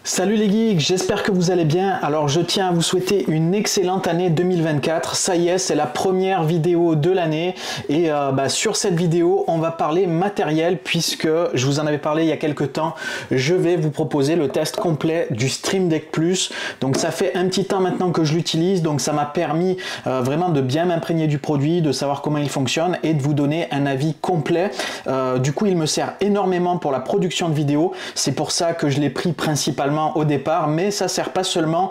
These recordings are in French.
Salut les geeks, j'espère que vous allez bien. Alors je tiens à vous souhaiter une excellente année 2024. Ça y est, c'est la première vidéo de l'année et sur cette vidéo, on va parler matériel puisque je vous en avais parlé il y a quelques temps. Je vais vous proposer le test complet du Stream Deck Plus. Donc ça fait un petit temps maintenant que je l'utilise, donc ça m'a permis vraiment de bien m'imprégner du produit, de savoir comment il fonctionne et de vous donner un avis complet. Du coup, il me sert énormément pour la production de vidéos. C'est pour ça que je l'ai pris principalement au départ, mais ça sert pas seulement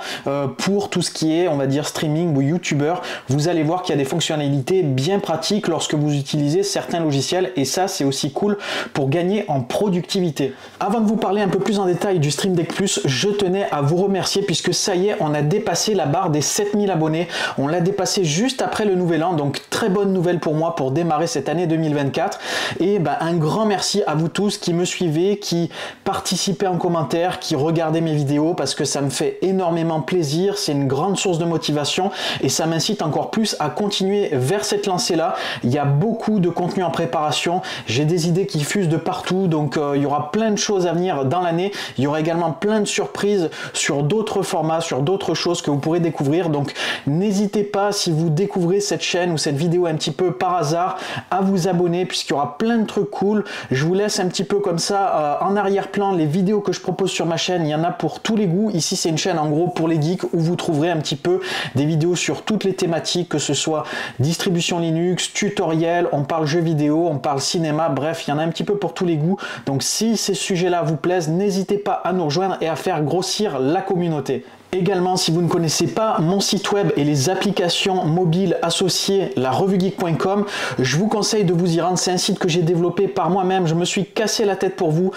pour tout ce qui est, on va dire, streaming ou youtubeur. Vous allez voir qu'il y a des fonctionnalités bien pratiques lorsque vous utilisez certains logiciels et ça c'est aussi cool pour gagner en productivité. Avant de vous parler un peu plus en détail du Stream Deck Plus, je tenais à vous remercier puisque ça y est, on a dépassé la barre des 7000 abonnés. On l'a dépassé juste après le nouvel an, donc très bonne nouvelle pour moi pour démarrer cette année 2024. Et un grand merci à vous tous qui me suivez, qui participez en commentaire, qui regardez mes vidéos parce que ça me fait énormément plaisir, c'est une grande source de motivation et ça m'incite encore plus à continuer vers cette lancée-là. Il y a beaucoup de contenu en préparation, j'ai des idées qui fusent de partout, donc il y aura plein de choses à venir dans l'année. Il y aura également plein de surprises sur d'autres formats, sur d'autres choses que vous pourrez découvrir, donc n'hésitez pas, si vous découvrez cette chaîne ou cette vidéo un petit peu par hasard, à vous abonner puisqu'il y aura plein de trucs cool. Je vous laisse un petit peu comme ça en arrière-plan les vidéos que je propose sur ma chaîne. Il y en a pour tous les goûts. Ici, c'est une chaîne en gros pour les geeks où vous trouverez un petit peu des vidéos sur toutes les thématiques, que ce soit distribution Linux, tutoriel, on parle jeux vidéo, on parle cinéma, bref, il y en a un petit peu pour tous les goûts. Donc si ces sujets-là vous plaisent, n'hésitez pas à nous rejoindre et à faire grossir la communauté. Également, si vous ne connaissez pas mon site web et les applications mobiles associées, larevuegeek.com, je vous conseille de vous y rendre. C'est un site que j'ai développé par moi-même. Je me suis cassé la tête pour vous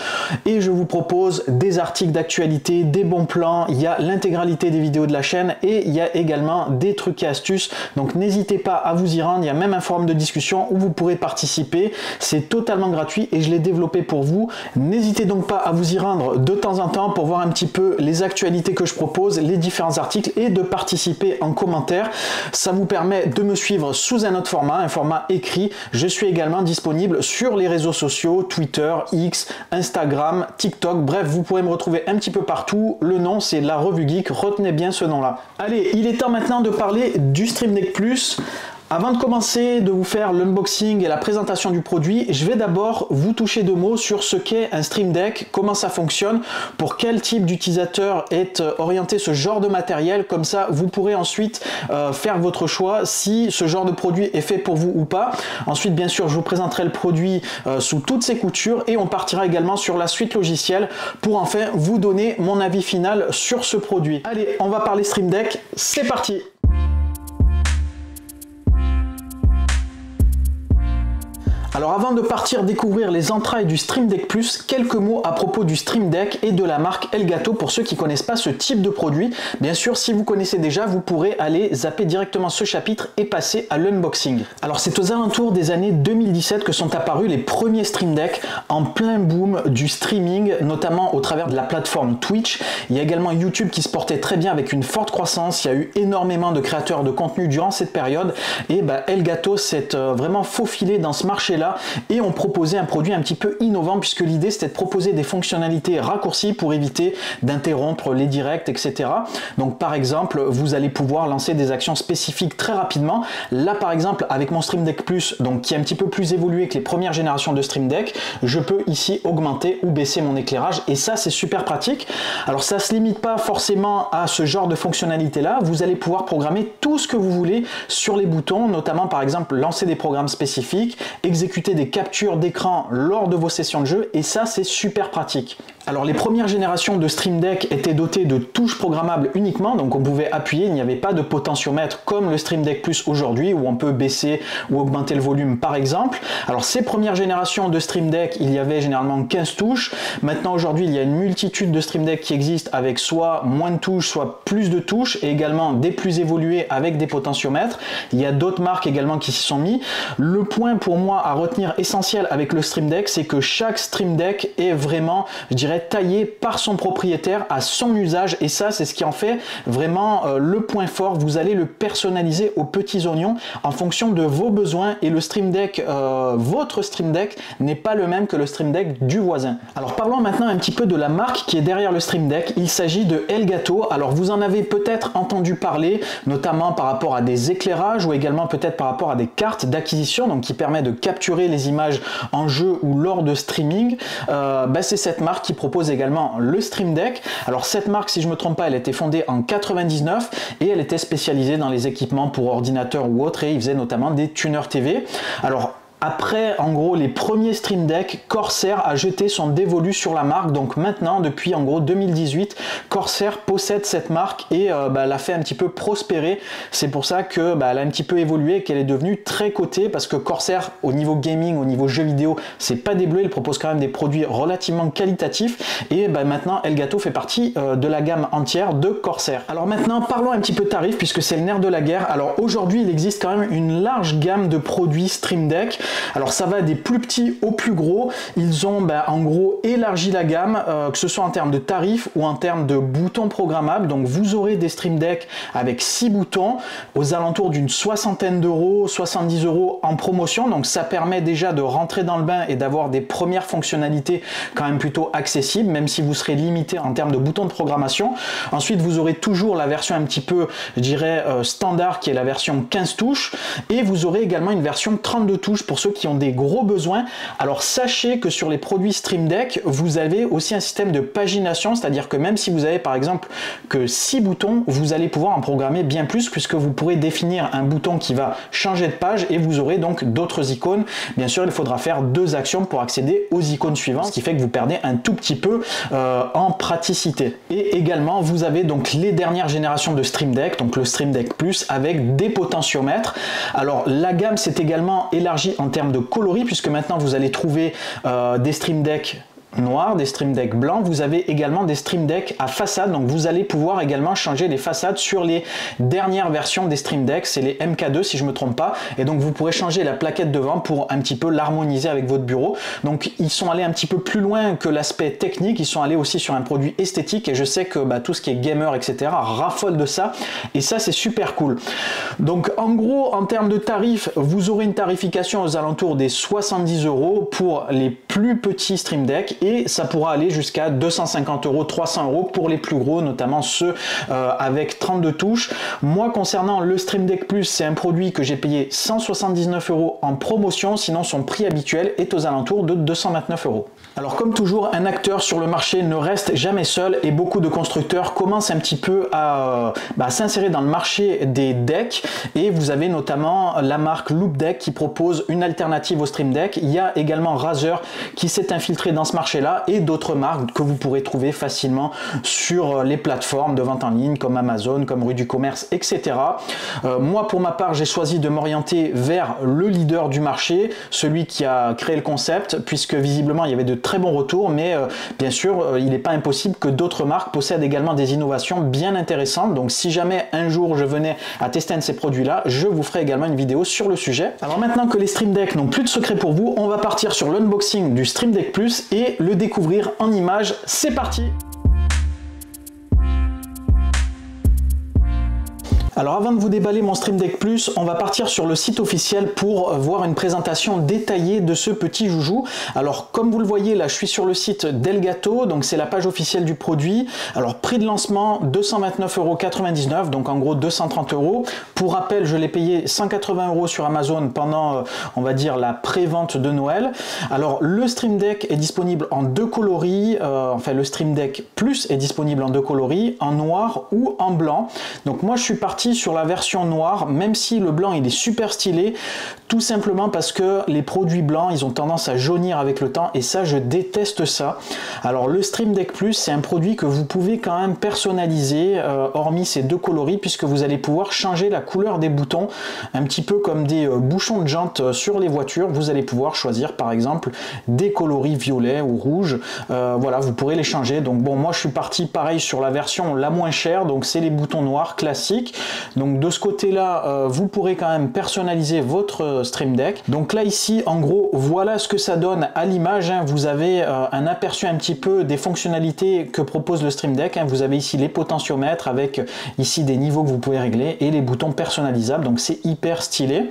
et je vous propose des articles d'actualité, des bons plans. Il y a l'intégralité des vidéos de la chaîne et il y a également des trucs et astuces. Donc n'hésitez pas à vous y rendre. Il y a même un forum de discussion où vous pourrez participer. C'est totalement gratuit et je l'ai développé pour vous. N'hésitez donc pas à vous y rendre de temps en temps pour voir un petit peu les actualités que je propose, les différents articles et de participer en commentaire. Ça vous permet de me suivre sous un autre format, un format écrit. Je suis également disponible sur les réseaux sociaux, Twitter, X, Instagram, TikTok. Bref, vous pourrez me retrouver un petit peu partout. Le nom, c'est La Revue Geek. Retenez bien ce nom-là. Allez, il est temps maintenant de parler du Stream Deck Plus. Avant de commencer de vous faire l'unboxing et la présentation du produit, je vais d'abord vous toucher deux mots sur ce qu'est un Stream Deck, comment ça fonctionne, pour quel type d'utilisateur est orienté ce genre de matériel. Comme ça, vous pourrez ensuite faire votre choix si ce genre de produit est fait pour vous ou pas. Ensuite, bien sûr, je vous présenterai le produit sous toutes ses coutures et on partira également sur la suite logicielle pour enfin vous donner mon avis final sur ce produit. Allez, on va parler Stream Deck, c'est parti! Alors avant de partir découvrir les entrailles du Stream Deck Plus, quelques mots à propos du Stream Deck et de la marque Elgato pour ceux qui ne connaissent pas ce type de produit. Bien sûr, si vous connaissez déjà, vous pourrez aller zapper directement ce chapitre et passer à l'unboxing. Alors c'est aux alentours des années 2017 que sont apparus les premiers Stream Deck en plein boom du streaming, notamment au travers de la plateforme Twitch. Il y a également YouTube qui se portait très bien avec une forte croissance. Il y a eu énormément de créateurs de contenu durant cette période et Elgato s'est vraiment faufilé dans ce marché-là et on proposait un produit un petit peu innovant puisque l'idée c'était de proposer des fonctionnalités raccourcies pour éviter d'interrompre les directs, etc. Donc par exemple, vous allez pouvoir lancer des actions spécifiques très rapidement. Là par exemple, avec mon Stream Deck Plus, donc qui est un petit peu plus évolué que les premières générations de Stream Deck, je peux ici augmenter ou baisser mon éclairage et ça c'est super pratique. Alors ça se limite pas forcément à ce genre de fonctionnalité là, vous allez pouvoir programmer tout ce que vous voulez sur les boutons, notamment par exemple lancer des programmes spécifiques, exécuter des captures d'écran lors de vos sessions de jeu et ça c'est super pratique. Alors les premières générations de Stream Deck étaient dotées de touches programmables uniquement, donc on pouvait appuyer, il n'y avait pas de potentiomètre comme le Stream Deck Plus aujourd'hui où on peut baisser ou augmenter le volume par exemple. Alors ces premières générations de Stream Deck, il y avait généralement 15 touches. Maintenant aujourd'hui il y a une multitude de Stream Deck qui existent avec soit moins de touches, soit plus de touches et également des plus évolués avec des potentiomètres. Il y a d'autres marques également qui s'y sont mis. Le point pour moi à retenir essentiel avec le Stream Deck, c'est que chaque Stream Deck est vraiment, je dirais, dirais, taillé par son propriétaire à son usage, et ça c'est ce qui en fait vraiment le point fort. Vous allez le personnaliser aux petits oignons en fonction de vos besoins, et le Stream Deck, votre Stream Deck n'est pas le même que le Stream Deck du voisin. Alors parlons maintenant un petit peu de la marque qui est derrière le Stream Deck. Il s'agit de Elgato. Alors vous en avez peut-être entendu parler, notamment par rapport à des éclairages ou également peut-être par rapport à des cartes d'acquisition, donc qui permet de capturer les images en jeu ou lors de streaming. C'est cette marque qui propose également le Stream Deck. Alors cette marque, si je ne me trompe pas, elle a été fondée en 99 et elle était spécialisée dans les équipements pour ordinateur ou autres, et ils faisaient notamment des tuners TV. Alors après, en gros, les premiers Stream Deck, Corsair a jeté son dévolu sur la marque. Donc maintenant, depuis en gros 2018, Corsair possède cette marque et l'a fait un petit peu prospérer. C'est pour ça que elle a un petit peu évolué et qu'elle est devenue très cotée, parce que Corsair, au niveau gaming, au niveau jeux vidéo, c'est pas des bleus. Il propose quand même des produits relativement qualitatifs. Et maintenant, Elgato fait partie de la gamme entière de Corsair. Alors maintenant, parlons un petit peu tarifs, puisque c'est le nerf de la guerre. Alors aujourd'hui, il existe quand même une large gamme de produits Stream Deck. Alors ça va des plus petits aux plus gros. Ils ont en gros élargi la gamme, que ce soit en termes de tarifs ou en termes de boutons programmables. Donc vous aurez des Stream Deck avec 6 boutons aux alentours d'une soixantaine d'euros, 70 euros en promotion. Donc ça permet déjà de rentrer dans le bain et d'avoir des premières fonctionnalités quand même plutôt accessibles, même si vous serez limité en termes de boutons de programmation. Ensuite vous aurez toujours la version un petit peu, je dirais, standard, qui est la version 15 touches, et vous aurez également une version 32 touches pour ceux qui ont des gros besoins. Alors sachez que sur les produits Stream Deck, vous avez aussi un système de pagination, c'est-à-dire que même si vous avez par exemple que 6 boutons, vous allez pouvoir en programmer bien plus, puisque vous pourrez définir un bouton qui va changer de page et vous aurez donc d'autres icônes. Bien sûr, il faudra faire 2 actions pour accéder aux icônes suivantes, ce qui fait que vous perdez un tout petit peu en praticité. Et également, vous avez donc les dernières générations de Stream Deck, donc le Stream Deck Plus avec des potentiomètres. Alors la gamme s'est également élargie en termes de coloris, puisque maintenant vous allez trouver des Stream Deck noirs, des Stream Deck blancs. Vous avez également des Stream Deck à façade, donc vous allez pouvoir également changer les façades sur les dernières versions des Stream Deck. C'est les MK2 si je me trompe pas, et donc vous pourrez changer la plaquette devant pour un petit peu l'harmoniser avec votre bureau. Donc ils sont allés un petit peu plus loin que l'aspect technique, ils sont allés aussi sur un produit esthétique, et je sais que tout ce qui est gamer etc raffole de ça, et ça c'est super cool. Donc en gros, en termes de tarifs, vous aurez une tarification aux alentours des 70 euros pour les plus petits Stream Deck, et ça pourra aller jusqu'à 250 euros, 300 euros pour les plus gros, notamment ceux avec 32 touches. Moi, concernant le Stream Deck Plus, c'est un produit que j'ai payé 179 euros en promotion, sinon son prix habituel est aux alentours de 229 euros. Alors comme toujours, un acteur sur le marché ne reste jamais seul, et beaucoup de constructeurs commencent un petit peu à s'insérer dans le marché des decks, et vous avez notamment la marque Loupedeck qui propose une alternative au Stream Deck. Il y a également Razer qui s'est infiltré dans ce marché-là, et d'autres marques que vous pourrez trouver facilement sur les plateformes de vente en ligne comme Amazon, comme Rue du Commerce, etc. Moi, pour ma part, j'ai choisi de m'orienter vers le leader du marché, celui qui a créé le concept, puisque visiblement il y avait de très bons retours, mais bien sûr, il n'est pas impossible que d'autres marques possèdent également des innovations bien intéressantes. Donc si jamais un jour je venais à tester un de ces produits-là, je vous ferai également une vidéo sur le sujet. Alors maintenant que les Stream Deck n'ont plus de secret pour vous, on va partir sur l'unboxing du Stream Deck Plus et le découvrir en images. C'est parti! Alors avant de vous déballer mon Stream Deck Plus, on va partir sur le site officiel pour voir une présentation détaillée de ce petit joujou. Alors comme vous le voyez là, je suis sur le site d'Elgato, donc c'est la page officielle du produit. Alors prix de lancement 229,99 €, donc en gros 230 euros. Pour rappel, je l'ai payé 180 euros sur Amazon pendant on va dire la pré-vente de Noël. Alors le Stream Deck est disponible en 2 coloris, enfin le Stream Deck Plus est disponible en 2 coloris, en noir ou en blanc. Donc moi je suis parti sur la version noire, même si le blanc il est super stylé, tout simplement parce que les produits blancs ils ont tendance à jaunir avec le temps, et ça je déteste ça. Alors le Stream Deck Plus, c'est un produit que vous pouvez quand même personnaliser, hormis ces 2 coloris, puisque vous allez pouvoir changer la couleur des boutons, un petit peu comme des bouchons de jantes sur les voitures. Vous allez pouvoir choisir par exemple des coloris violets ou rouges, voilà, vous pourrez les changer. Donc bon, moi je suis parti pareil sur la version la moins chère, donc c'est les boutons noirs classiques. Donc de ce côté-là, vous pourrez quand même personnaliser votre Stream Deck. Donc là ici, en gros, voilà ce que ça donne à l'image. Vous avez un aperçu un petit peu des fonctionnalités que propose le Stream Deck. Vous avez ici les potentiomètres avec ici des niveaux que vous pouvez régler et les boutons personnalisables. Donc c'est hyper stylé.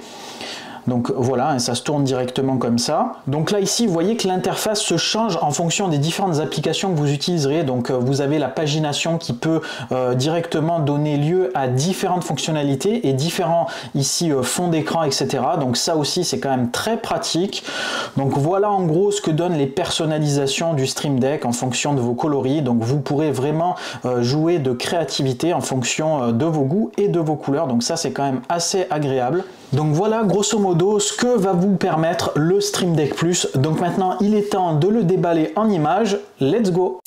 Donc voilà, ça se tourne directement comme ça. Donc là ici, vous voyez que l'interface se change en fonction des différentes applications que vous utiliserez. Donc vous avez la pagination qui peut directement donner lieu à différentes fonctionnalités et différents ici fonds d'écran, etc. Donc ça aussi, c'est quand même très pratique. Donc voilà en gros ce que donnent les personnalisations du Stream Deck en fonction de vos coloris. Donc vous pourrez vraiment jouer de créativité en fonction de vos goûts et de vos couleurs. Donc ça, c'est quand même assez agréable. Donc voilà grosso modo ce que va vous permettre le Stream Deck Plus. Donc maintenant il est temps de le déballer en images. Let's go!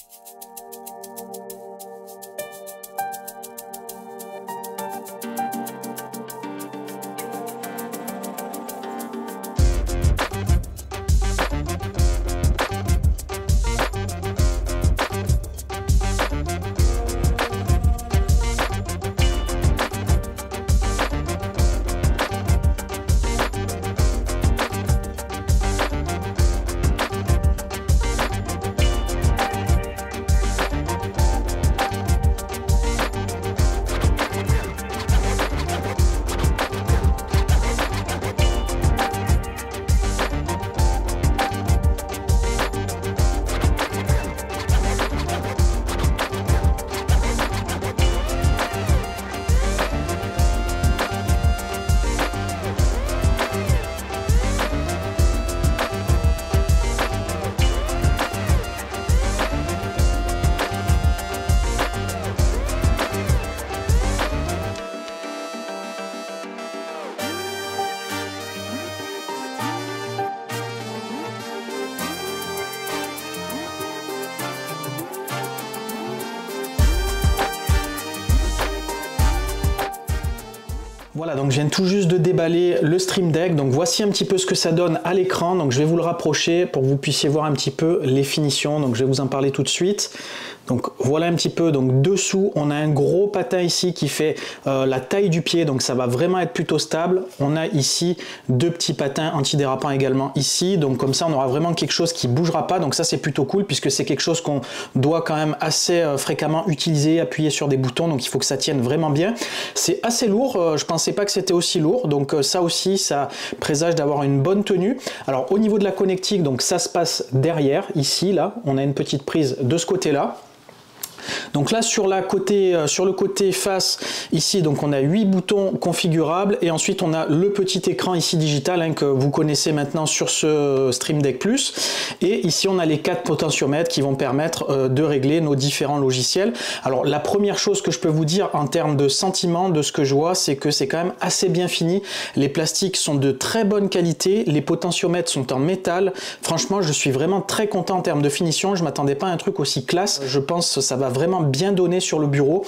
Voilà, donc je viens tout juste de déballer le Stream Deck. Donc voici un petit peu ce que ça donne à l'écran. Donc je vais vous le rapprocher pour que vous puissiez voir un petit peu les finitions. Donc je vais vous en parler tout de suite. Donc voilà un petit peu, donc dessous on a un gros patin ici qui fait la taille du pied, donc ça va vraiment être plutôt stable. On a ici deux petits patins antidérapants également ici, donc comme ça on aura vraiment quelque chose qui bougera pas, donc ça c'est plutôt cool puisque c'est quelque chose qu'on doit quand même assez fréquemment utiliser, appuyer sur des boutons, donc il faut que ça tienne vraiment bien. C'est assez lourd, je pensais pas que c'était aussi lourd, donc ça aussi ça présage d'avoir une bonne tenue. Alors au niveau de la connectique, donc ça se passe derrière, ici là, on a une petite prise de ce côté là. Donc là sur le côté face ici, donc on a 8 boutons configurables et ensuite on a le petit écran ici digital que vous connaissez maintenant sur ce Stream Deck Plus, et ici on a les 4 potentiomètres qui vont permettre de régler nos différents logiciels. Alors la première chose que je peux vous dire en termes de sentiment de ce que je vois, c'est que c'est quand même assez bien fini. Les plastiques sont de très bonne qualité, les potentiomètres sont en métal. Franchement je suis vraiment très content en termes de finition, je m'attendais pas à un truc aussi classe. Je pense que ça va vraiment bien donné sur le bureau.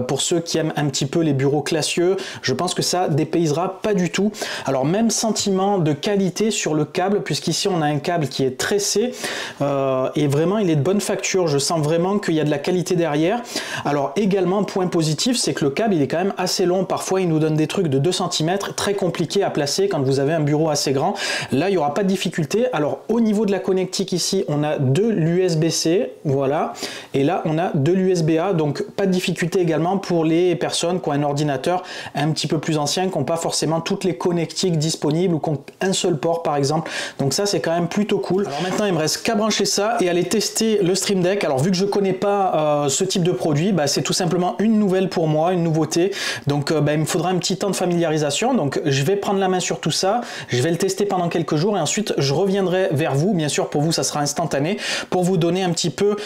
Pour ceux qui aiment un petit peu les bureaux classieux, je pense que ça dépaysera pas du tout. Alors même sentiment de qualité sur le câble, puisqu'ici on a un câble qui est tressé et vraiment il est de bonne facture. Je sens vraiment qu'il y a de la qualité derrière. Alors également point positif, c'est que le câble il est quand même assez long. Parfois il nous donne des trucs de 2 cm très compliqués à placer quand vous avez un bureau assez grand. Là il n'y aura pas de difficulté. Alors au niveau de la connectique ici, on a de l'USB-C, voilà, et là on a de l'USB-A, donc pas de difficulté également pour les personnes qui ont un ordinateur un petit peu plus ancien, qui n'ont pas forcément toutes les connectiques disponibles ou qui ont un seul port par exemple. Donc ça c'est quand même plutôt cool. Alors maintenant il me reste qu'à brancher ça et aller tester le Stream Deck. Alors vu que je connais pas ce type de produit, c'est tout simplement une nouvelle pour moi, une nouveauté. Donc il me faudra un petit temps de familiarisation. Donc je vais prendre la main sur tout ça, je vais le tester pendant quelques jours et ensuite je reviendrai vers vous. Bien sûr pour vous ça sera instantané pour vous donner un petit peu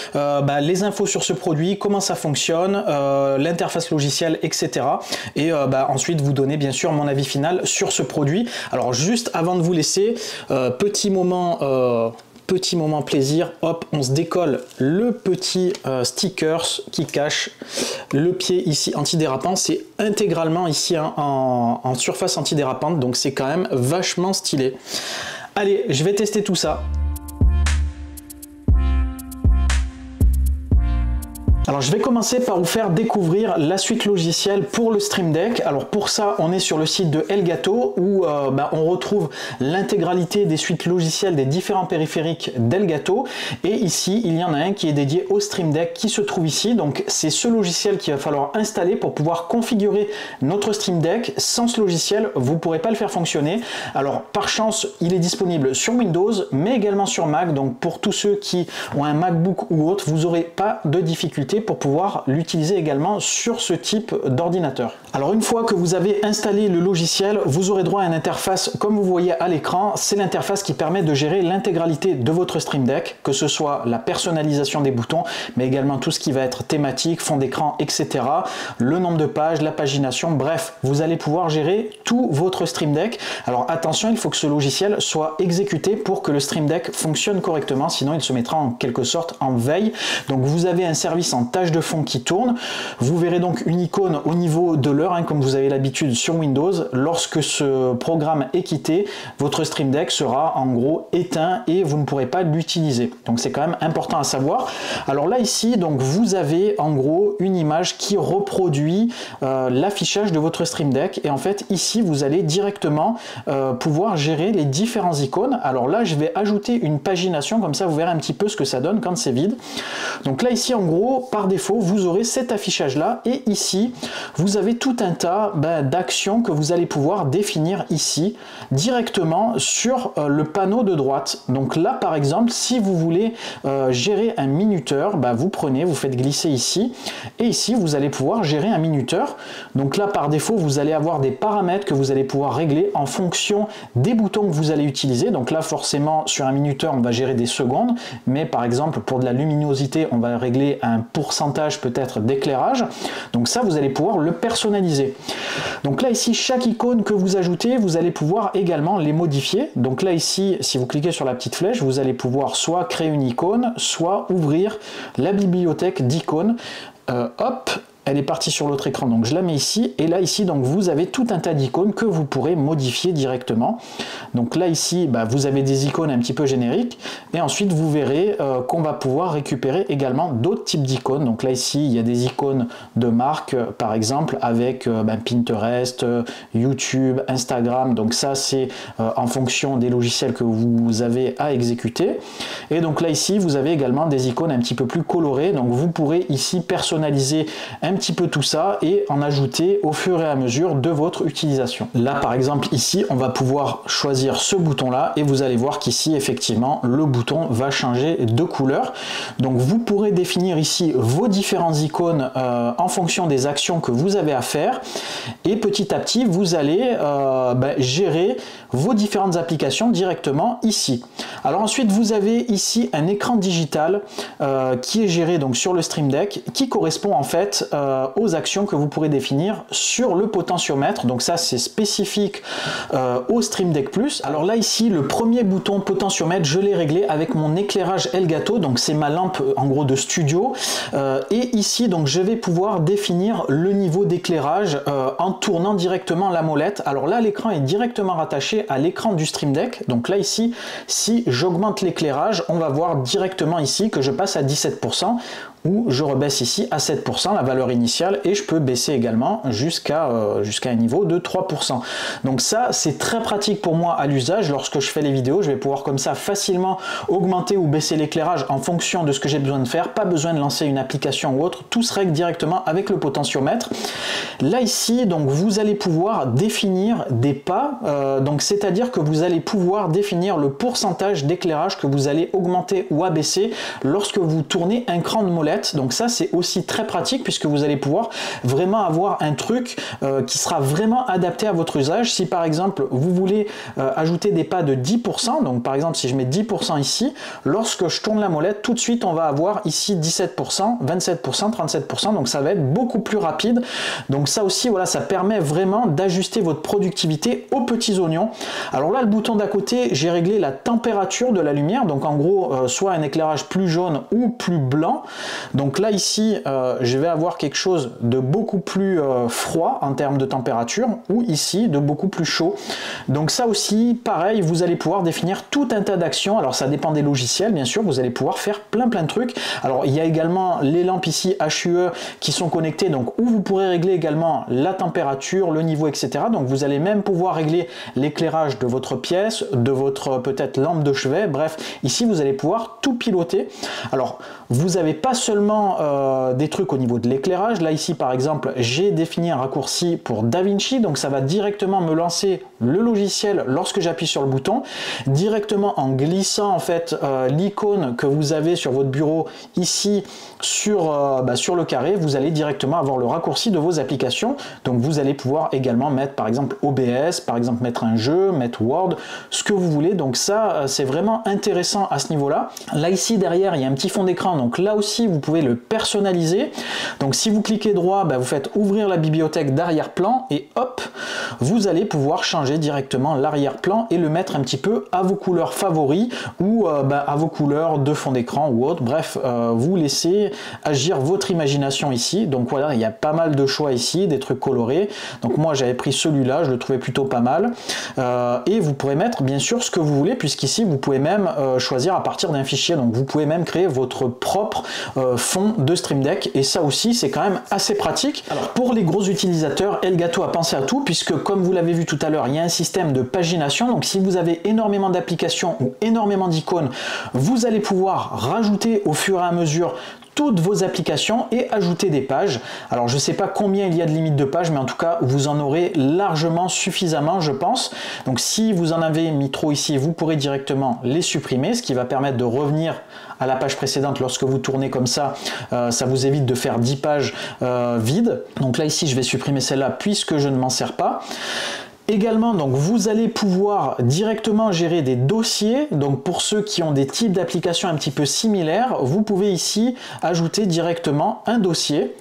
les infos sur ce produit, comment ça fonctionne, l'interface logicielle, etc. Et ensuite vous donner bien sûr mon avis final sur ce produit. Alors juste avant de vous laisser, petit moment plaisir, hop, on se décolle le petit stickers qui cache le pied ici antidérapant. C'est intégralement ici en surface antidérapante, donc c'est quand même vachement stylé. Allez, je vais tester tout ça. Alors je vais commencer par vous faire découvrir la suite logicielle pour le Stream Deck. Alors pour ça, on est sur le site de Elgato où on retrouve l'intégralité des suites logicielles des différents périphériques d'Elgato. Et ici, il y en a un qui est dédié au Stream Deck qui se trouve ici. Donc c'est ce logiciel qu'il va falloir installer pour pouvoir configurer notre Stream Deck. Sans ce logiciel, vous ne pourrez pas le faire fonctionner. Alors par chance, il est disponible sur Windows, mais également sur Mac. Donc pour tous ceux qui ont un MacBook ou autre, vous n'aurez pas de difficulté pour pouvoir l'utiliser également sur ce type d'ordinateur. Alors une fois que vous avez installé le logiciel, vous aurez droit à une interface comme vous voyez à l'écran. C'est l'interface qui permet de gérer l'intégralité de votre Stream Deck, que ce soit la personnalisation des boutons, mais également tout ce qui va être thématique, fond d'écran, etc. Le nombre de pages, la pagination, bref, vous allez pouvoir gérer tout votre Stream Deck. Alors attention, il faut que ce logiciel soit exécuté pour que le Stream Deck fonctionne correctement, sinon il se mettra en quelque sorte en veille. Donc vous avez un service en tâche de fond qui tourne. Vous verrez donc une icône au niveau de l'heure, comme vous avez l'habitude sur Windows. Lorsque ce programme est quitté, votre Stream Deck sera en gros éteint et vous ne pourrez pas l'utiliser. Donc c'est quand même important à savoir. Alors là ici, donc vous avez en gros une image qui reproduit l'affichage de votre Stream Deck. Et en fait ici vous allez directement pouvoir gérer les différents icônes. Alors là je vais ajouter une pagination, comme ça vous verrez un petit peu ce que ça donne quand c'est vide. Donc là ici en gros par défaut vous aurez cet affichage là et ici vous avez tout un tas d'actions que vous allez pouvoir définir ici directement sur le panneau de droite. Donc là par exemple si vous voulez gérer un minuteur, vous prenez, vous faites glisser ici et ici vous allez pouvoir gérer un minuteur. Donc là par défaut vous allez avoir des paramètres que vous allez pouvoir régler en fonction des boutons que vous allez utiliser. Donc là forcément sur un minuteur on va gérer des secondes, mais par exemple pour de la luminosité on va régler un pourcentage peut-être d'éclairage. Donc ça vous allez pouvoir le personnaliser. Donc là ici chaque icône que vous ajoutez vous allez pouvoir également les modifier. Donc là ici si vous cliquez sur la petite flèche vous allez pouvoir soit créer une icône, soit ouvrir la bibliothèque d'icônes. Hop, elle est partie sur l'autre écran, donc je la mets ici, et là ici donc vous avez tout un tas d'icônes que vous pourrez modifier directement. Donc là ici vous avez des icônes un petit peu génériques, et ensuite vous verrez qu'on va pouvoir récupérer également d'autres types d'icônes. Donc là ici il y a des icônes de marque par exemple avec Pinterest, YouTube, Instagram. Donc ça c'est en fonction des logiciels que vous avez à exécuter. Et donc là ici vous avez également des icônes un petit peu plus colorées, donc vous pourrez ici personnaliser un petit peu tout ça et en ajouter au fur et à mesure de votre utilisation. Là par exemple ici on va pouvoir choisir ce bouton là et vous allez voir qu'ici effectivement le bouton va changer de couleur. Donc vous pourrez définir ici vos différentes icônes en fonction des actions que vous avez à faire et petit à petit vous allez gérer vos différentes applications directement ici. Alors ensuite vous avez ici un écran digital qui est géré donc sur le Stream Deck qui correspond en fait aux actions que vous pourrez définir sur le potentiomètre. Donc ça c'est spécifique au Stream Deck Plus. Alors là ici le premier bouton potentiomètre je l'ai réglé avec mon éclairage Elgato, donc c'est ma lampe en gros de studio et ici donc je vais pouvoir définir le niveau d'éclairage en tournant directement la molette. Alors là l'écran est directement rattaché à l'écran du Stream Deck. Donc là ici si j'augmente l'éclairage on va voir directement ici que je passe à 17%. Ou je rebaisse ici à 7% la valeur initiale et je peux baisser également jusqu'à un niveau de 3%. Donc ça c'est très pratique pour moi à l'usage. Lorsque je fais les vidéos je vais pouvoir comme ça facilement augmenter ou baisser l'éclairage en fonction de ce que j'ai besoin de faire. Pas besoin de lancer une application ou autre, tout se règle directement avec le potentiomètre. Là ici donc vous allez pouvoir définir des pas, donc c'est à dire que vous allez pouvoir définir le pourcentage d'éclairage que vous allez augmenter ou abaisser lorsque vous tournez un cran de molette. Donc ça c'est aussi très pratique puisque vous allez pouvoir vraiment avoir un truc qui sera vraiment adapté à votre usage. Si par exemple vous voulez ajouter des pas de 10%, donc par exemple si je mets 10% ici, lorsque je tourne la molette tout de suite on va avoir ici 17%, 27%, 37%, donc ça va être beaucoup plus rapide. Donc ça aussi voilà, ça permet vraiment d'ajuster votre productivité aux petits oignons. Alors là le bouton d'à côté j'ai réglé la température de la lumière, donc en gros soit un éclairage plus jaune ou plus blanc. Donc là ici, je vais avoir quelque chose de beaucoup plus froid en termes de température, ou ici de beaucoup plus chaud. Donc ça aussi, pareil, vous allez pouvoir définir tout un tas d'actions. Alors ça dépend des logiciels, bien sûr, vous allez pouvoir faire plein de trucs. Alors il y a également les lampes ici HUE qui sont connectées, donc où vous pourrez régler également la température, le niveau, etc. Donc vous allez même pouvoir régler l'éclairage de votre pièce, de votre peut-être lampe de chevet. Bref, ici vous allez pouvoir tout piloter. Alors vous n'avez pas seulement des trucs au niveau de l'éclairage. Là ici par exemple, j'ai défini un raccourci pour DaVinci, donc ça va directement me lancer le logiciel lorsque j'appuie sur le bouton, directement en glissant en fait l'icône que vous avez sur votre bureau ici sur le carré, vous allez directement avoir le raccourci de vos applications. Donc vous allez pouvoir également mettre par exemple OBS, par exemple mettre un jeu, mettre Word, ce que vous voulez. Donc ça c'est vraiment intéressant à ce niveau-là. Là ici derrière il y a un petit fond d'écran, donc là aussi vous pouvez le personnaliser. Donc si vous cliquez droit, vous faites ouvrir la bibliothèque d'arrière-plan et hop, vous allez pouvoir changer directement l'arrière-plan et le mettre un petit peu à vos couleurs favoris ou à vos couleurs de fond d'écran ou autre. Bref, vous laissez agir votre imagination ici. Donc voilà, il y a pas mal de choix ici, des trucs colorés. Donc moi j'avais pris celui-là, je le trouvais plutôt pas mal. Et vous pourrez mettre bien sûr ce que vous voulez, puisqu'ici vous pouvez même choisir à partir d'un fichier. Donc vous pouvez même créer votre propre fond de Stream Deck, et ça aussi c'est quand même assez pratique. Alors pour les gros utilisateurs, Elgato a pensé à tout, puisque comme vous l'avez vu tout à l'heure, il y a un système de pagination. Donc si vous avez énormément d'applications ou énormément d'icônes, vous allez pouvoir rajouter au fur et à mesure toutes vos applications et ajouter des pages. Alors je ne sais pas combien il y a de limites de pages, mais en tout cas vous en aurez largement suffisamment, je pense. Donc si vous en avez mis trop ici, vous pourrez directement les supprimer, ce qui va permettre de revenir à la page précédente. Lorsque vous tournez comme ça, ça vous évite de faire 10 pages vides. Donc là ici je vais supprimer celle-là puisque je ne m'en sers pas. Également, donc vous allez pouvoir directement gérer des dossiers. Donc pour ceux qui ont des types d'applications un petit peu similaires, vous pouvez ici ajouter directement un dossier.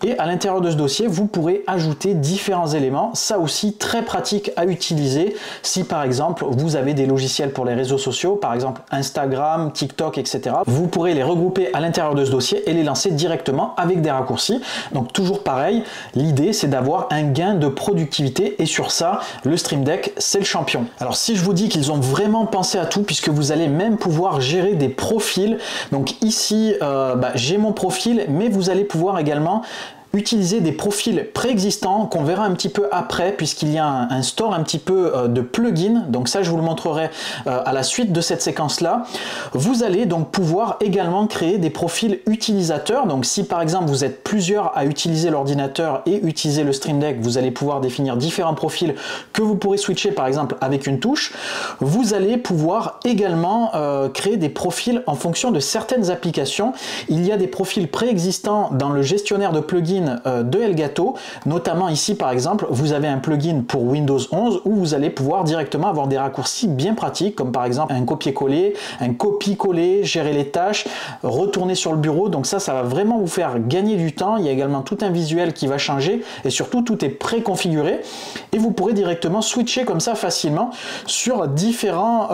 Et à l'intérieur de ce dossier, vous pourrez ajouter différents éléments. Ça aussi, très pratique à utiliser si par exemple vous avez des logiciels pour les réseaux sociaux, par exemple Instagram, TikTok, etc. Vous pourrez les regrouper à l'intérieur de ce dossier et les lancer directement avec des raccourcis. Donc toujours pareil, l'idée c'est d'avoir un gain de productivité, et sur ça, le Stream Deck c'est le champion. Alors si je vous dis qu'ils ont vraiment pensé à tout, puisque vous allez même pouvoir gérer des profils. Donc ici, j'ai mon profil, mais vous allez pouvoir également utiliser des profils préexistants qu'on verra un petit peu après, puisqu'il y a un store un petit peu de plugins. Donc ça je vous le montrerai à la suite de cette séquence là. Vous allez donc pouvoir également créer des profils utilisateurs. Donc si par exemple vous êtes plusieurs à utiliser l'ordinateur et utiliser le Stream Deck, vous allez pouvoir définir différents profils que vous pourrez switcher par exemple avec une touche. Vous allez pouvoir également créer des profils en fonction de certaines applications. Il y a des profils préexistants dans le gestionnaire de plugins de Elgato, notamment ici par exemple vous avez un plugin pour Windows 11 où vous allez pouvoir directement avoir des raccourcis bien pratiques, comme par exemple un copier-coller, un copie-coller, gérer les tâches, retourner sur le bureau. Donc ça va vraiment vous faire gagner du temps. Il y a également tout un visuel qui va changer, et surtout tout est préconfiguré, et vous pourrez directement switcher comme ça facilement sur différents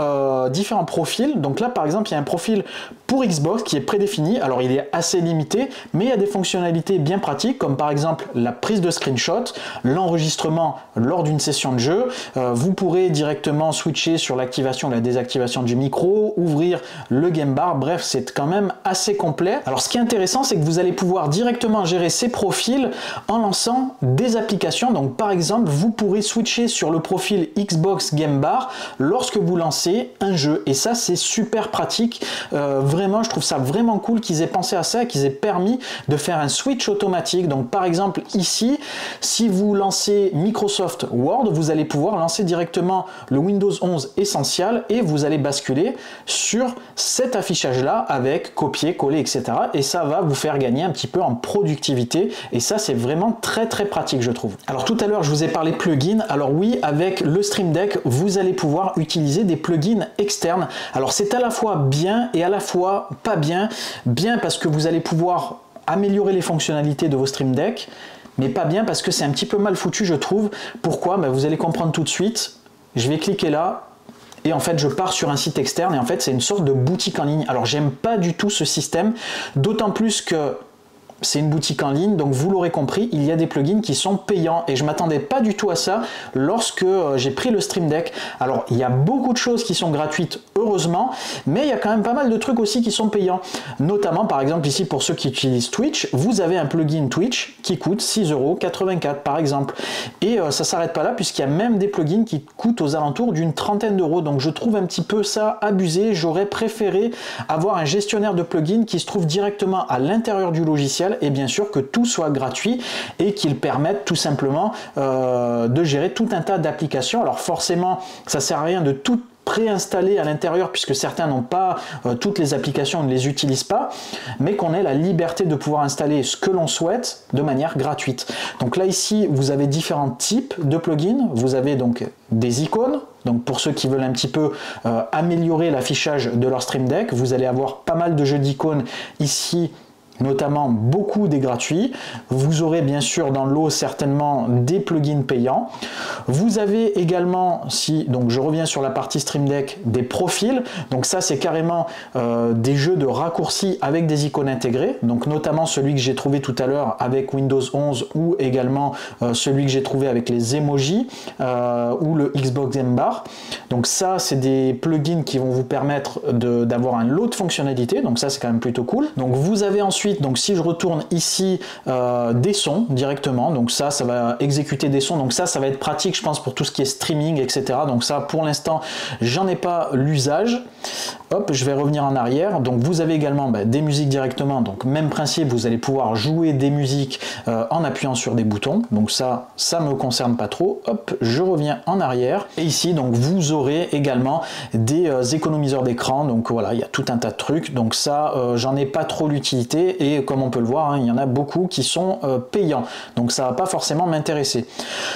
profils. Donc là par exemple il y a un profil pour Xbox qui est prédéfini. Alors il est assez limité, mais il y a des fonctionnalités bien pratiques, comme par exemple la prise de screenshot, l'enregistrement lors d'une session de jeu. Vous pourrez directement switcher sur l'activation ou la désactivation du micro, ouvrir le game bar. Bref, c'est quand même assez complet. Alors ce qui est intéressant, c'est que vous allez pouvoir directement gérer ces profils en lançant des applications. Donc par exemple, vous pourrez switcher sur le profil Xbox Game Bar lorsque vous lancez un jeu, et ça c'est super pratique. Vraiment, je trouve ça vraiment cool qu'ils aient pensé à ça, qu'ils aient permis de faire un switch automatique. Donc par exemple ici, si vous lancez Microsoft Word, vous allez pouvoir lancer directement le Windows 11 Essential et vous allez basculer sur cet affichage là avec copier, coller, etc. Et ça va vous faire gagner un petit peu en productivité, et ça c'est vraiment très pratique, je trouve. Alors tout à l'heure je vous ai parlé plugins. Alors oui, avec le Stream Deck vous allez pouvoir utiliser des plugins externes. Alors c'est à la fois bien et à la fois pas bien. Bien parce que vous allez pouvoir améliorer les fonctionnalités de vos Stream Deck, mais pas bien parce que c'est un petit peu mal foutu, je trouve. Pourquoi? Vous allez comprendre tout de suite. Je vais cliquer là et en fait je pars sur un site externe et en fait c'est une sorte de boutique en ligne. Alors j'aime pas du tout ce système, d'autant plus que c'est une boutique en ligne, donc vous l'aurez compris, il y a des plugins qui sont payants et je m'attendais pas du tout à ça lorsque j'ai pris le Stream Deck. Alors il y a beaucoup de choses qui sont gratuites, heureusement, mais il y a quand même pas mal de trucs aussi qui sont payants. Notamment par exemple ici pour ceux qui utilisent Twitch, vous avez un plugin Twitch qui coûte 6,84 € par exemple. Et ça s'arrête pas là puisqu'il y a même des plugins qui coûtent aux alentours d'une trentaine d'euros. Donc je trouve un petit peu ça abusé. J'aurais préféré avoir un gestionnaire de plugins qui se trouve directement à l'intérieur du logiciel et bien sûr que tout soit gratuit et qu'il permette tout simplement de gérer tout un tas d'applications. Alors forcément, ça sert à rien de tout préinstaller à l'intérieur puisque certains n'ont pas toutes les applications, on ne les utilise pas, mais qu'on ait la liberté de pouvoir installer ce que l'on souhaite de manière gratuite. Donc là ici vous avez différents types de plugins, vous avez donc des icônes, donc pour ceux qui veulent un petit peu améliorer l'affichage de leur Stream Deck, vous allez avoir pas mal de jeux d'icônes ici, notamment beaucoup des gratuits. Vous aurez bien sûr dans le lot certainement des plugins payants. Vous avez également, si donc je reviens sur la partie Stream Deck, des profils. Donc ça c'est carrément des jeux de raccourcis avec des icônes intégrées. Donc notamment celui que j'ai trouvé tout à l'heure avec Windows 11 ou également celui que j'ai trouvé avec les emojis ou le Xbox Game Bar. Donc ça c'est des plugins qui vont vous permettre d'avoir un lot de fonctionnalités. Donc ça c'est quand même plutôt cool. Donc vous avez ensuite, donc si je retourne ici, des sons directement, donc ça va exécuter des sons, donc ça va être pratique je pense pour tout ce qui est streaming, etc. Donc ça pour l'instant j'en ai pas l'usage. Hop, je vais revenir en arrière. Donc vous avez également des musiques directement, donc même principe, vous allez pouvoir jouer des musiques en appuyant sur des boutons, donc ça me concerne pas trop. Hop, je reviens en arrière et ici donc vous aurez également des économiseurs d'écran, donc voilà, il y a tout un tas de trucs, donc ça j'en ai pas trop l'utilité et comme on peut le voir, hein, il y en a beaucoup qui sont payants, donc ça va pas forcément m'intéresser.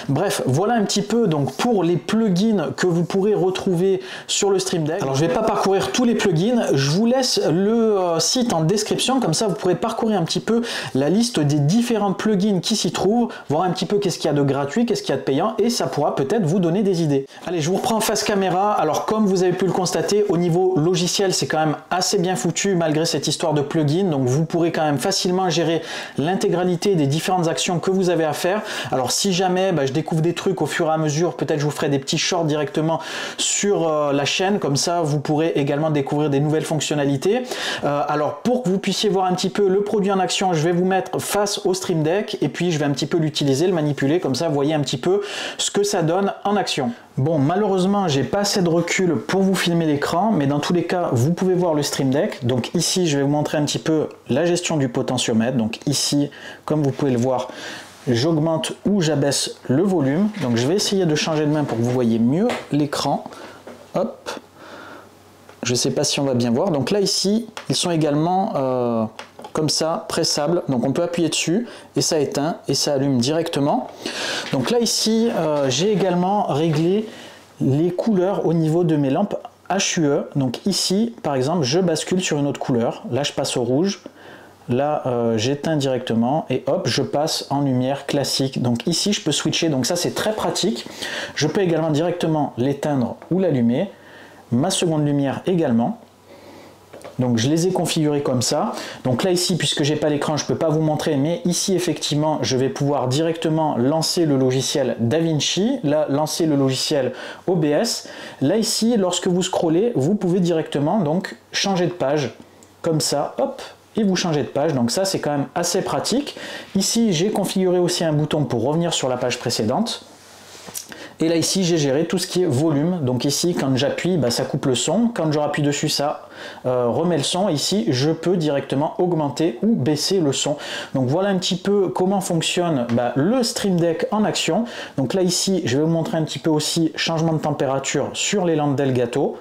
Bref, voilà un petit peu donc pour les plugins que vous pourrez retrouver sur le Stream Deck. Alors je vais pas parcourir tous les plugins, je vous laisse le site en description, comme ça vous pourrez parcourir un petit peu la liste des différents plugins qui s'y trouvent, voir un petit peu qu'est-ce qu'il y a de gratuit, qu'est-ce qu'il y a de payant, et ça pourra peut-être vous donner des idées. Allez, je vous reprends face caméra. Alors comme vous avez pu le constater, au niveau logiciel c'est quand même assez bien foutu malgré cette histoire de plugin, donc vous pourrez quand même facilement gérer l'intégralité des différentes actions que vous avez à faire. Alors si jamais je découvre des trucs au fur et à mesure, peut-être je vous ferai des petits shorts directement sur la chaîne, comme ça vous pourrez également découvrir des nouvelles fonctionnalités. Alors pour que vous puissiez voir un petit peu le produit en action, je vais vous mettre face au Stream Deck et puis je vais un petit peu l'utiliser, le manipuler, comme ça vous voyez un petit peu ce que ça donne en action. Bon, malheureusement j'ai pas assez de recul pour vous filmer l'écran, mais dans tous les cas vous pouvez voir le Stream Deck. Donc ici je vais vous montrer un petit peu la gestion du potentiomètre. Donc ici, comme vous pouvez le voir, j'augmente ou j'abaisse le volume. Donc je vais essayer de changer de main pour que vous voyez mieux l'écran. Hop, je ne sais pas si on va bien voir. Donc là ici ils sont également comme ça, pressables, donc on peut appuyer dessus et ça éteint et ça allume directement. Donc là ici j'ai également réglé les couleurs au niveau de mes lampes HUE. Donc ici par exemple je bascule sur une autre couleur, là je passe au rouge, là j'éteins directement et hop je passe en lumière classique. Donc ici je peux switcher, donc ça c'est très pratique. Je peux également directement l'éteindre ou l'allumer, ma seconde lumière également. Donc je les ai configurés comme ça. Donc là ici, puisque j'ai pas l'écran, je peux pas vous montrer, mais ici effectivement je vais pouvoir directement lancer le logiciel DaVinci, là lancer le logiciel OBS. Là ici, lorsque vous scrollez, vous pouvez directement donc changer de page comme ça, hop, et vous changez de page. Donc ça c'est quand même assez pratique. Ici j'ai configuré aussi un bouton pour revenir sur la page précédente. Et là ici j'ai géré tout ce qui est volume, donc ici quand j'appuie ça coupe le son, quand je rappuie dessus ça remet le son, ici je peux directement augmenter ou baisser le son. Donc voilà un petit peu comment fonctionne le Stream Deck en action. Donc là ici je vais vous montrer un petit peu aussi changement de température sur les lampes d'Elgato.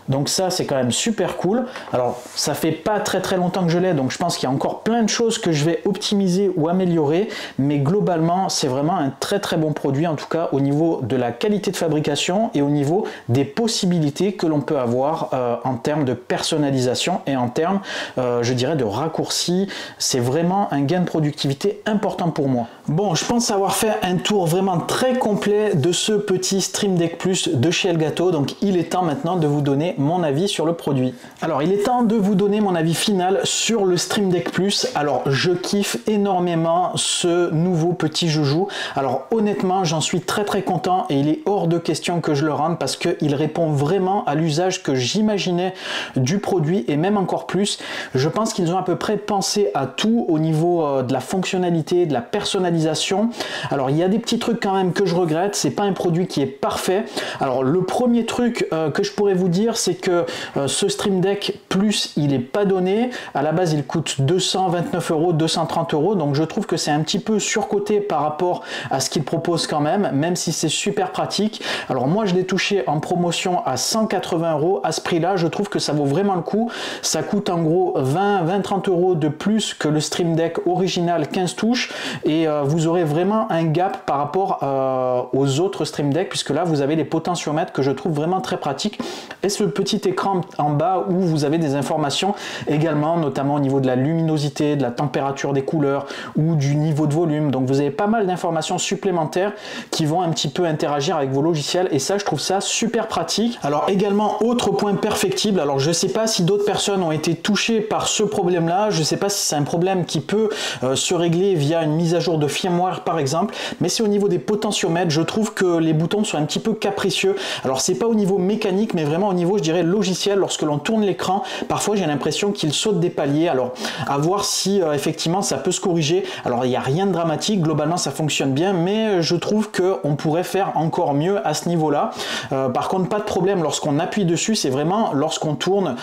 Donc ça, c'est quand même super cool. Alors, ça fait pas très longtemps que je l'ai, donc je pense qu'il y a encore plein de choses que je vais optimiser ou améliorer, mais globalement, c'est vraiment un très bon produit, en tout cas au niveau de la qualité de fabrication et au niveau des possibilités que l'on peut avoir en termes de personnalisation et en termes, je dirais, de raccourcis. C'est vraiment un gain de productivité important pour moi. Bon, je pense avoir fait un tour vraiment très complet de ce petit Stream Deck Plus de chez Elgato, donc il est temps maintenant de vous donner mon avis sur le produit. Alors il est temps de vous donner mon avis final sur le Stream Deck Plus. Alors je kiffe énormément ce nouveau petit joujou. Alors honnêtement j'en suis très content et il est hors de question que je le rende parce qu'il répond vraiment à l'usage que j'imaginais du produit et même encore plus. Je pense qu'ils ont à peu près pensé à tout au niveau de la fonctionnalité, de la personnalisation. Alors il y a des petits trucs quand même que je regrette, c'est pas un produit qui est parfait. Alors le premier truc que je pourrais vous dire, c'est que ce Stream Deck Plus, il n'est pas donné. À la base, il coûte 229 €, 230 €. Donc, je trouve que c'est un petit peu surcoté par rapport à ce qu'il propose quand même si c'est super pratique. Alors, moi, je l'ai touché en promotion à 180 €. À ce prix-là, je trouve que ça vaut vraiment le coup. Ça coûte en gros 20-30 € de plus que le Stream Deck original 15 touches. Et vous aurez vraiment un gap par rapport aux autres Stream Deck, puisque là, vous avez les potentiomètres que je trouve vraiment très pratiques. Et ce petit écran en bas où vous avez des informations également, notamment au niveau de la luminosité, de la température des couleurs ou du niveau de volume. Donc vous avez pas mal d'informations supplémentaires qui vont un petit peu interagir avec vos logiciels et ça, je trouve ça super pratique. Alors également, autre point perfectible, alors je sais pas si d'autres personnes ont été touchées par ce problème-là, je sais pas si c'est un problème qui peut se régler via une mise à jour de firmware par exemple, mais c'est au niveau des potentiomètres, je trouve que les boutons sont un petit peu capricieux. Alors c'est pas au niveau mécanique, mais vraiment au niveau, je dirais, logiciel. Lorsque l'on tourne l'écran, parfois j'ai l'impression qu'il saute des paliers. Alors à voir si effectivement ça peut se corriger. Alors il n'y a rien de dramatique, globalement ça fonctionne bien, mais je trouve qu'on pourrait faire encore mieux à ce niveau-là. Par contre, pas de problème lorsqu'on appuie dessus, c'est vraiment lorsqu'on tourne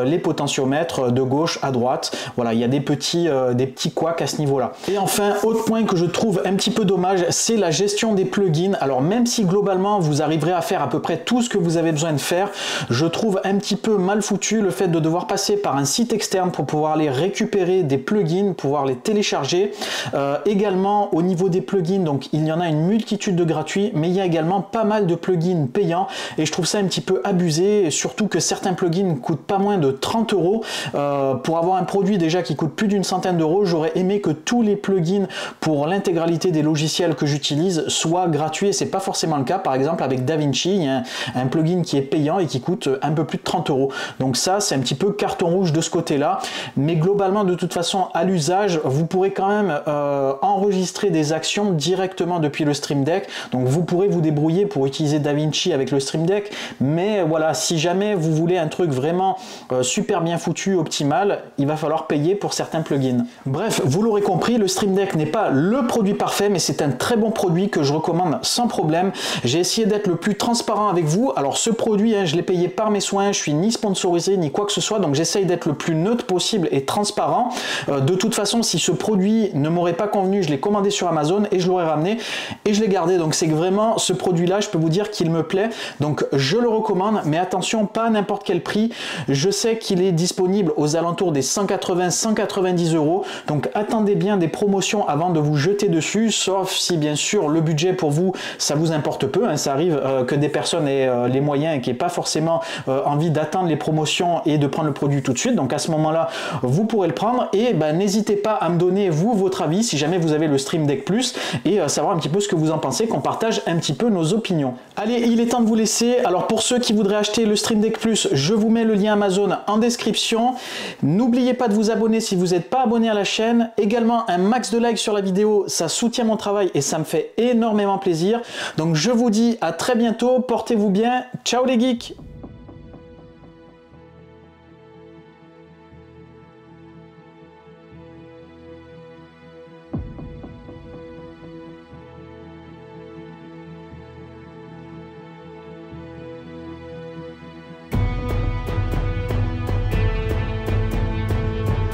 les potentiomètres de gauche à droite. Voilà, il y a des petits couacs à ce niveau-là. Et enfin, autre point que je trouve un petit peu dommage, c'est la gestion des plugins. Alors même si globalement vous arriverez à faire à peu près tout ce que vous avez besoin de faire, je trouve un petit peu mal foutu le fait de devoir passer par un site externe pour pouvoir aller récupérer des plugins, pouvoir les télécharger. Également au niveau des plugins, donc il y en a une multitude de gratuits, mais il y a également pas mal de plugins payants et je trouve ça un petit peu abusé, et surtout que certains plugins coûtent pas moins de 30 €. Pour avoir un produit déjà qui coûte plus d'une centaine d'euros, j'aurais aimé que tous les plugins pour l'intégralité des logiciels que j'utilise soient gratuits et c'est pas forcément le cas. Par exemple avec DaVinci, il y a un plugin qui est payant et qui coûte un peu plus de 30 €. Donc ça, c'est un petit peu carton rouge de ce côté-là. Mais globalement, de toute façon, à l'usage, vous pourrez quand même enregistrer des actions directement depuis le Stream Deck. Donc vous pourrez vous débrouiller pour utiliser DaVinci avec le Stream Deck. Mais voilà, si jamais vous voulez un truc vraiment super bien foutu, optimal, il va falloir payer pour certains plugins. Bref, vous l'aurez compris, le Stream Deck n'est pas le produit parfait, mais c'est un très bon produit que je recommande sans problème. J'ai essayé d'être le plus transparent avec vous. Alors ce produit, je l'ai payé par mes soins, je suis ni sponsorisé ni quoi que ce soit, donc j'essaye d'être le plus neutre possible et transparent. De toute façon, si ce produit ne m'aurait pas convenu, je l'ai commandé sur Amazon et je l'aurais ramené et je l'ai gardé. Donc c'est que vraiment ce produit-là, je peux vous dire qu'il me plaît. Donc je le recommande, mais attention, pas à n'importe quel prix. Je sais qu'il est disponible aux alentours des 180-190 €. Donc attendez bien des promotions avant de vous jeter dessus, sauf si bien sûr le budget pour vous, ça vous importe peu. Ça arrive que des personnes aient les moyens et qui n'aient pas forcément envie d'attendre les promotions et de prendre le produit tout de suite. Donc à ce moment-là, vous pourrez le prendre et n'hésitez pas à me donner vous votre avis si jamais vous avez le Stream Deck Plus et savoir un petit peu ce que vous en pensez, qu'on partage un petit peu nos opinions. Allez, il est temps de vous laisser. Alors pour ceux qui voudraient acheter le Stream Deck Plus, je vous mets le lien Amazon en description. N'oubliez pas de vous abonner si vous n'êtes pas abonné à la chaîne. Également un max de likes sur la vidéo, ça soutient mon travail et ça me fait énormément plaisir. Donc je vous dis à très bientôt, portez-vous bien, ciao les geeks!